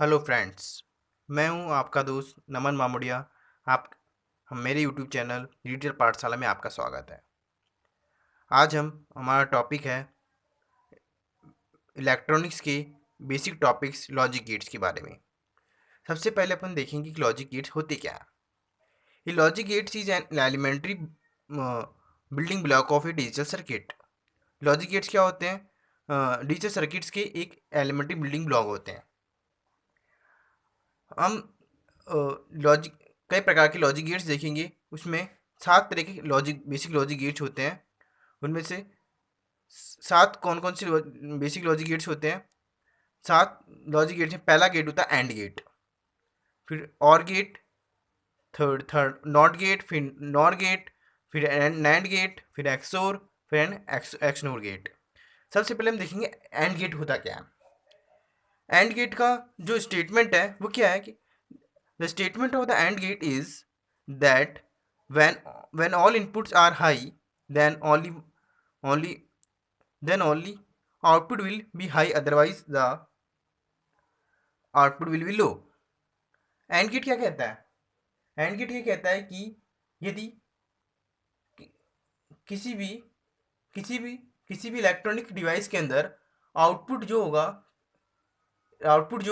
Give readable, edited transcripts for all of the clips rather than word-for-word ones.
Hello friends, मैं हूं आपका दोस्त नमन मामुडिया। आप मेरे यूट्यूब चैनल डिजिटल पाठशाला में आपका स्वागत है। आज हमारा टॉपिक है इलेक्ट्रॉनिक्स के बेसिक टॉपिक्स लॉजिक गेट्स के बारे में। सबसे पहले अपन देखेंगे कि लॉजिक गेट्स होते क्या हैं। ये logic gates is an elementary building block of a digital circuit. Logic gates क्या होते हैं? डिजिटल सर्किट्स के एक एलिमेंट्री बिल्डिंग ब्लॉक होते हैं। हम लॉजिक कई प्रकार के लॉजिक गेट्स देखेंगे। उसमें 7 तरह के बेसिक लॉजिक गेट्स होते हैं। उनमें से 7 कौन कौन से बेसिक लॉजिक गेट्स होते हैं? 7 लॉजिक गेट्स हैं। पहला गेट होता है एंड गेट, फिर or gate, third third not gate, फिर नॉर गेट, फिर नैंड गेट, फिर एक्सोर, फिर एक्सनोर गेट। सबसे पहले हम देखेंगे एंड गेट होता क्या है। एंड गेट का जो स्टेटमेंट है वो क्या है कि the statement of the AND gate is that when all inputs are high, then only only output will be high, otherwise the output will be low. AND gate क्या कहता है? AND gate ये कहता है कि यदि किसी भी किसी भी किसी भी इलेक्ट्रॉनिक डिवाइस के अंदर आउटपुट जो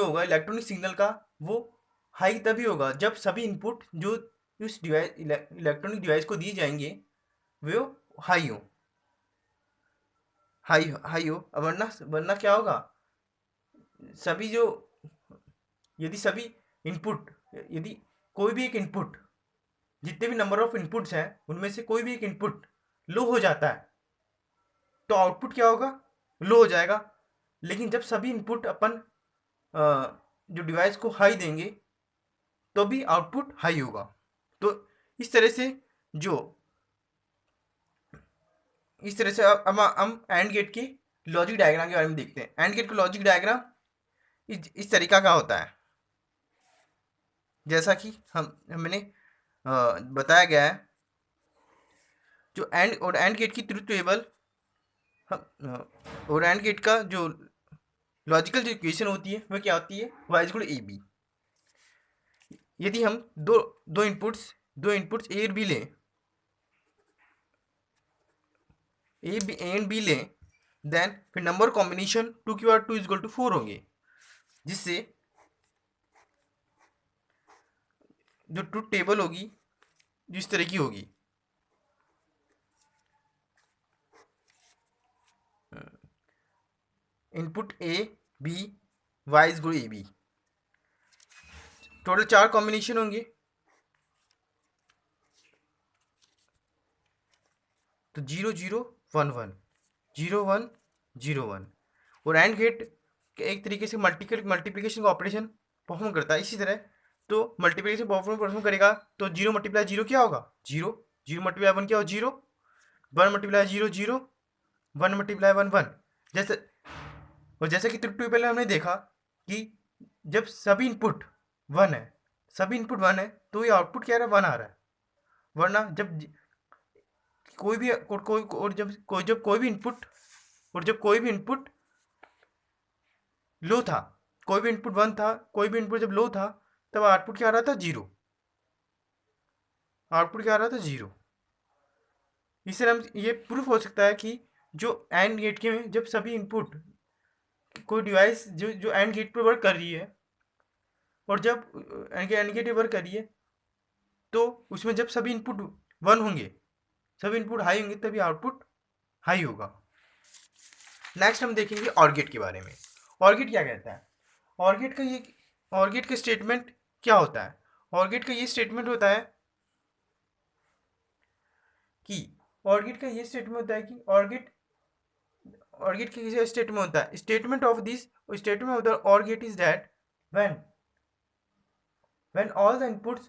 होगा इलेक्ट्रॉनिक सिग्नल का, वो हाई तभी होगा जब सभी इनपुट जो उस डिवाइस इलेक्ट्रॉनिक डिवाइस को दिए जाएंगे वो हाई हो हाई हो। वरना वरना क्या होगा? सभी जो यदि सभी इनपुट यदि कोई भी एक इनपुट, जितने भी नंबर ऑफ इनपुट्स हैं उनमें से कोई भी एक इनपुट लो हो जाता है तो आउटपुट क्या होगा? लो हो जाएगा। लेकिन जब सभी इनपुट अपन जो डिवाइस को हाई देंगे तो भी आउटपुट हाई होगा। तो इस तरह से जो इस तरह से अब हम एंड गेट की लॉजिक डायग्राम के बारे में देखते हैं। एंड गेट का लॉजिक डायग्राम इस तरीका का होता है। जैसा कि हमने बताया गया है, जो एंड गेट की ट्रुथ टेबल और एंड गेट का जो लॉजिकल जो इक्वेशन होती है वह क्या होती है? y equal A B. यदि हम दो इनपुट्स ए और बी लें, ए बी एंड बी लें, देन फिर नंबर कॉम्बिनेशन 2 की पावर 2 इज इक्वल टू 4 होंगे, जिससे जो ट्रुथ टेबल होगी जिस तरह की होगी, input A B Y is equal A B. Total 4 combination होंगे, तो 0 0 1 1 0 1 0 1। और एंड गेट एक तरीके से मल्टीप्लिकेशन का ऑपरेशन परफॉर्म करता है। इसी तरह तो मल्टीप्लिकेशन परफॉर्म करेगा तो 0 मल्टीप्लाई 0 क्या होगा? 0। 0 मल्टीप्लाई 1 क्या हो? 0। 1 मल्टीप्लाई 0 0। 1 मल्टीप्लाई 1 1। जैसे और जैसे कि ट्रुथ टेबल में हमने देखा कि जब सभी इनपुट 1 है, तो ये आउटपुट क्या आ रहा है? 1 आ रहा है। वरना कोई भी कोई और जब कोई भी इनपुट लो था, कोई भी इनपुट 1 था, कोई भी इनपुट जब लो था, तब आउटपुट क्या आ रहा था? 0। आउटपुट क्या आ रहा था? 0। इससे हम ये प्रूफ हो सकता है कि जो एंड गेट के में जब सभी इनपुट, कोई डिवाइस जो एंड गेट पर वर्क कर रही है और जब एंड गेट वर्क कर रही है, तो उसमें जब सभी इनपुट 1 होंगे, सभी इनपुट हाई होंगे, तभी आउटपुट हाई होगा। नेक्स्ट हम देखेंगे और गेट के बारे में। और गेट क्या कहता है? और गेट का स्टेटमेंट क्या होता है? और गेट का ये स्टेटमेंट होता है कि और गेट का स्टेटमेंट होता है statement of the or gate is that when all the inputs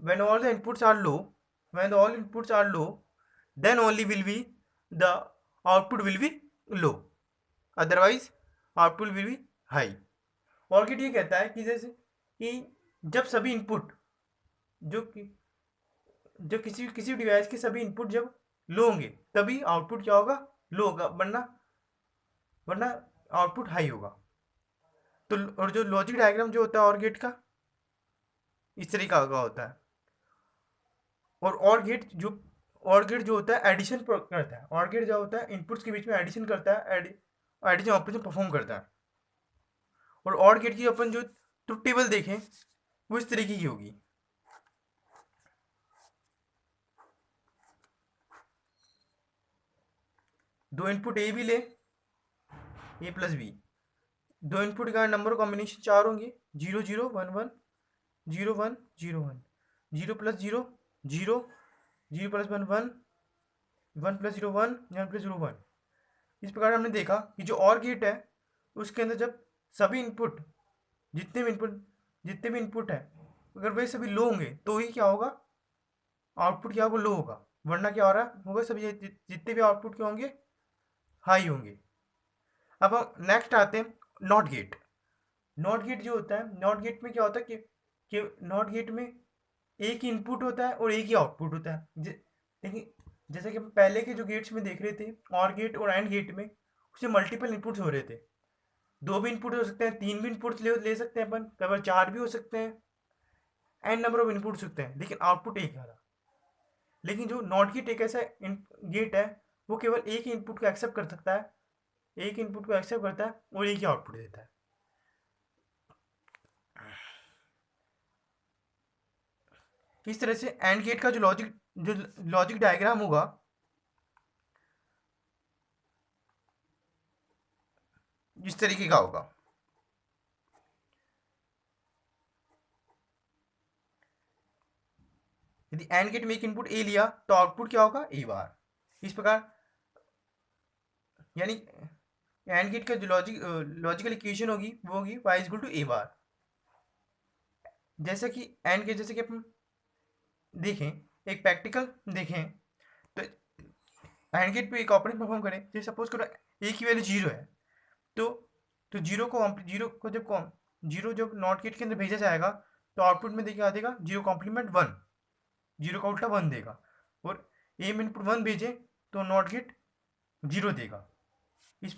when all the inputs are low then only will be the output will be low, otherwise output will be high। और ये कहता है कि जैसे कि जब सभी input जो कि जो किसी डिवाइस के सभी इनपुट जब लो होंगे तभी आउटपुट क्या होगा? लो होगा। वरना आउटपुट हाई होगा। तो और जो लॉजिक डायग्राम जो होता है और गेट का इस तरीके का होता है। और गेट जो होता है एडिशन करता है। और गेट जो होता है इनपुट्स के बीच में एडिशन करता है, एडिशन ऑपरेशन परफॉर्म करता है। और गेट की अपन जो ट्रुथ टेबल देखें वो इस तरीके की होगी। दो इनपुट ए भी ले, ए प्लस बी, दो इनपुट का नंबर कॉम्बिनेशन 4 होंगे, 0 0 1 1 0 1 0 1, 0 प्लस 0 0, 0 प्लस 1 1, 1 प्लस 0 1, 1 प्लस 0 1। इस प्रकार हमने देखा कि जो और गेट है उसके अंदर जब सभी इनपुट जितने भी इनपुट है अगर वे सभी लो होंगे तो ही क्या होगा, आउटपुट क्या होगा, लो होगा। वरना क्या हो रहा होगा, सभी जितने भी आउटपुट क्या होंगे, हाई होंगे। अब हम नेक्स्ट आते हैं नॉट गेट। नॉट गेट जो होता है, नॉट गेट में क्या होता है कि नॉट गेट में एक ही इनपुट होता है और एक ही आउटपुट होता है। देखिए जैसे कि हम पहले के जो गेट्स में देख रहे थे, और गेट और एंड गेट में उसमें मल्टीपल इनपुट्स हो रहे थे। दो भी इनपुट हो सकते हैं, तीन भी इनपुट ले सकते हैं अपन, कई बार चार भी हो सकते हैं, एन नंबर ऑफ इनपुट सकते हैं, लेकिन आउटपुट एक है। लेकिन जो नॉट गेट एक ऐसा गेट है वो केवल एक ही इनपुट को एक्सेप्ट कर सकता है, एक इनपुट को एक्सेप्ट करता है और एक ही आउटपुट देता है। इस तरह से एंड गेट का जो लॉजिक डायग्राम होगा इस तरीके का होगा। यदि एंड गेट में एक इनपुट ए लिया तो आउटपुट क्या होगा, ए बार। इस प्रकार यानी एंड गेट का जो लॉजिकल इक्वेशन होगी वो होगी y इज इक्वल टू ए बार। जैसे कि एंड गेट, जैसे कि अपन देखें, एक प्रैक्टिकल देखें तो एंड गेट पे एक ऑपरेशन परफॉर्म करें। जैसे सपोज करो ए की वैल्यू 0 है, तो जीरो जब नॉट गेट के अंदर भेजा जाएगा तो आउटपुट में देखिए आ देगा 0 कॉम्प्लीमेंट 1, 0 का उल्टा 1 देगा। और ए में इनपुट 1 भेजे तो नॉट गेट 0 देगा। इस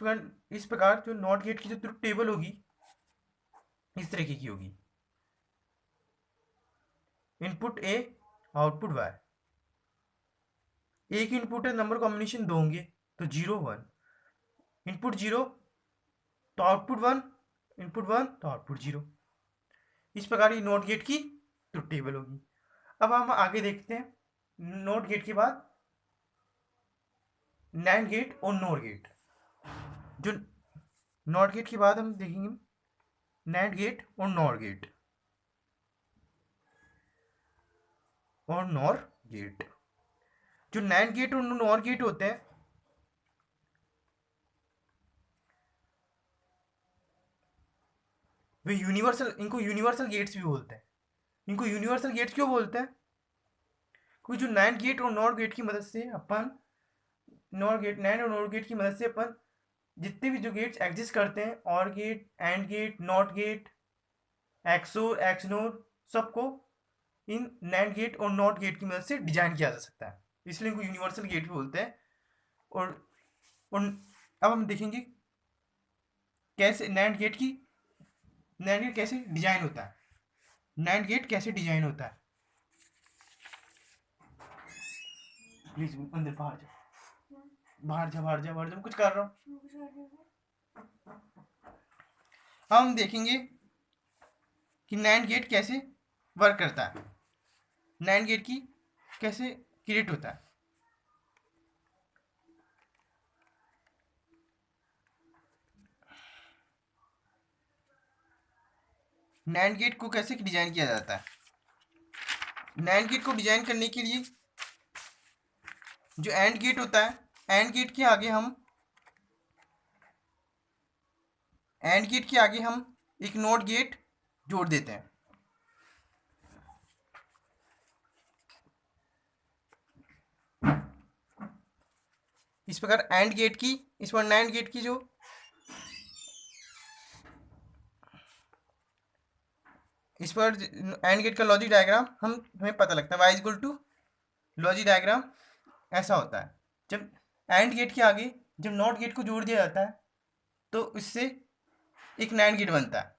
प्रकार जो नॉट गेट की जो ट्रुथ टेबल होगी इस तरीके की होगी। इनपुट ए, आउटपुट वाई, एक ही इनपुट है, नंबर कॉम्बिनेशन दो होंगे तो 0 1, इनपुट 0 तो आउटपुट 1, इनपुट 1 तो आउटपुट 0। इस प्रकार ये नॉट गेट की ट्रुथ टेबल होगी। अब हम आगे देखते हैं नॉट गेट के बाद नैंड गेट और नोर गेट। जो नॉट गेट के बाद हम देखेंगे नैंड गेट और नॉर गेट और नॉर गेट। जो नैंड गेट और नॉर गेट होते हैं वे इनको यूनिवर्सल गेट्स भी बोलते हैं। इनको यूनिवर्सल गेट्स क्यों बोलते हैं, क्योंकि जो नैंड गेट और नॉर गेट की मदद से अपन नैंड और नॉर गेट की मदद से अपन जितने भी जो गेट्स एग्जिस्ट करते हैं, or gate, and gate, not gate, XOR, XNOR, सबको इन नैंड गेट और नॉट गेट की मदद से डिजाइन किया जा सकता है, इसलिए इनको यूनिवर्सल गेट भी बोलते हैं। और अब हम देखेंगे कैसे नैंड गेट कैसे डिजाइन होता है। नैंड गेट कैसे डिजाइन होता है, प्लीज अंदर बाहर जा, मैं कुछ कर रहा हूँ। हम देखेंगे कि नैंड गेट कैसे वर्क करता है, नैंड गेट की कैसे क्रिएट होता है। नैंड गेट को कैसे डिजाइन किया जाता है। नैंड गेट को डिजाइन करने के लिए जो एंड गेट होता है, एंड गेट के आगे हम एक नॉट गेट जोड़ देते हैं। इस प्रकार इस पर नैंड गेट की जो इस पर एंड गेट का लॉजिक डायग्राम हमें पता लगता है। Y equal to logic diagram ऐसा होता है। जब एंड गेट के आगे जब नॉट गेट को जोड़ दिया जाता है तो इससे एक नैंड गेट बनता है।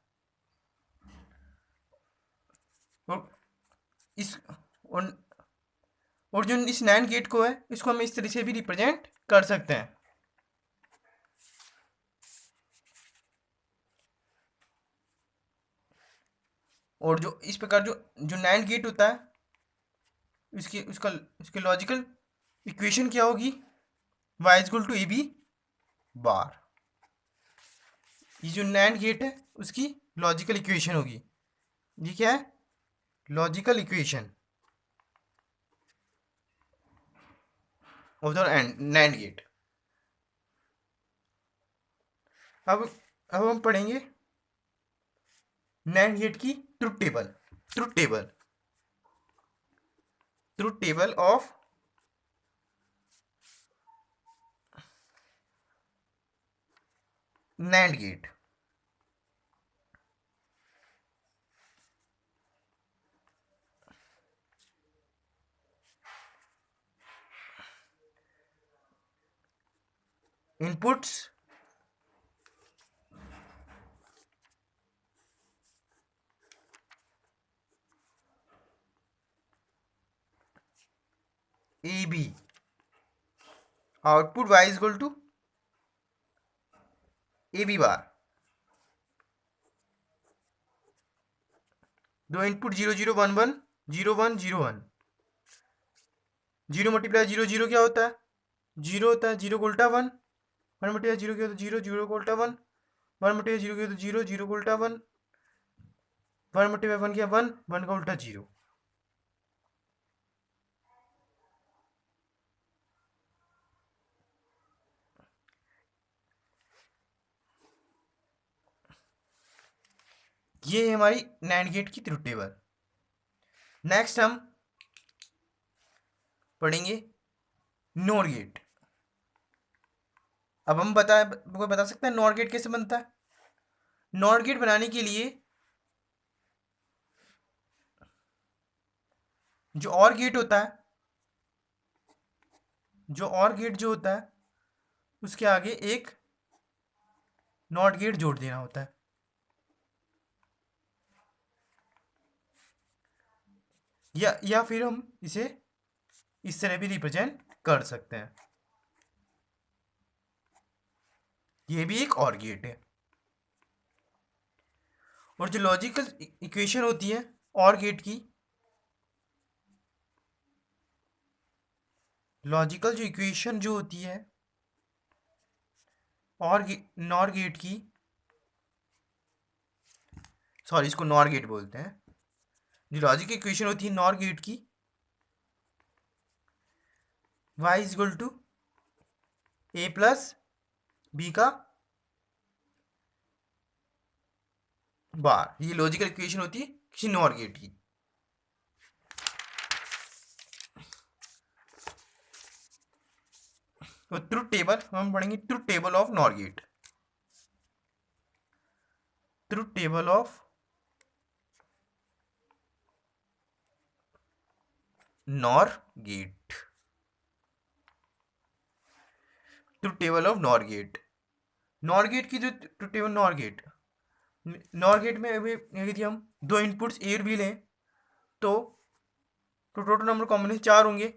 इस और जो इस नैंड गेट को है इसको हम इस तरह से भी रिप्रेजेंट कर सकते हैं। और जो इस प्रकार जो जो नैंड गेट होता है इसकी उसका इसके लॉजिकल इक्वेशन क्या होगी, y is equal to A B bar. ये जो नैंड गेट है उसकी लॉजिकल इक्वेशन होगी। ये क्या है, logical equation of the NAND gate. अब हम पढ़ेंगे नैंड गेट की truth table. Truth table truth table of NAND gate. Inputs A B, output y is equal to A B bar. दो इनपुट 0 0 1 1 0 1 0 1। 0 मल्टीप्लाई 0 0 क्या होता है, 0 होता है। 0 को उल्टा 1, 1 मल्टीप्लाई 0 क्या होता है 0, 0 को उल्टा 1, 1 मल्टीप्लाई 0 क्या होता है 0, 0 को उल्टा 1, 1 मल्टीप्लाई 1 क्या 1, 1 का उल्टा 0। ये है हमारी नैंड गेट की ट्रुथ टेबल। नेक्स्ट हम पढ़ेंगे नॉर गेट। अब हम कोई बता सकता है नॉर गेट कैसे बनता है। नॉर गेट बनाने के लिए जो और गेट होता है, जो और गेट जो होता है उसके आगे एक नॉट गेट जोड़ देना होता है। या फिर हम इसे इस तरह भी रिप्रेजेंट कर सकते हैं। ये भी एक और गेट है। और जो लॉजिकल इक्वेशन होती है और गेट की, लॉजिकल जो इक्वेशन जो होती है और नॉर गेट की, सॉरी इसको नॉर गेट बोलते हैं। जो लॉजिकल इक्वेशन होती है नॉर गेट की, y is equal to A plus B का बार। ये लॉजिकल इक्वेशन होती है किसी नॉर गेट की। तो ट्रुथ टेबल हम पढ़ेंगे, truth table of NOR gate. Truth table of NOR gate. Truth table of NOR gate. NOR gate की जो ट्रुथ टेबल, नॉर गेट में अभी यदि हम दो इनपुट्स ए और बी लें तो टोटल नंबर कॉम्बिनेशन 4 होंगे।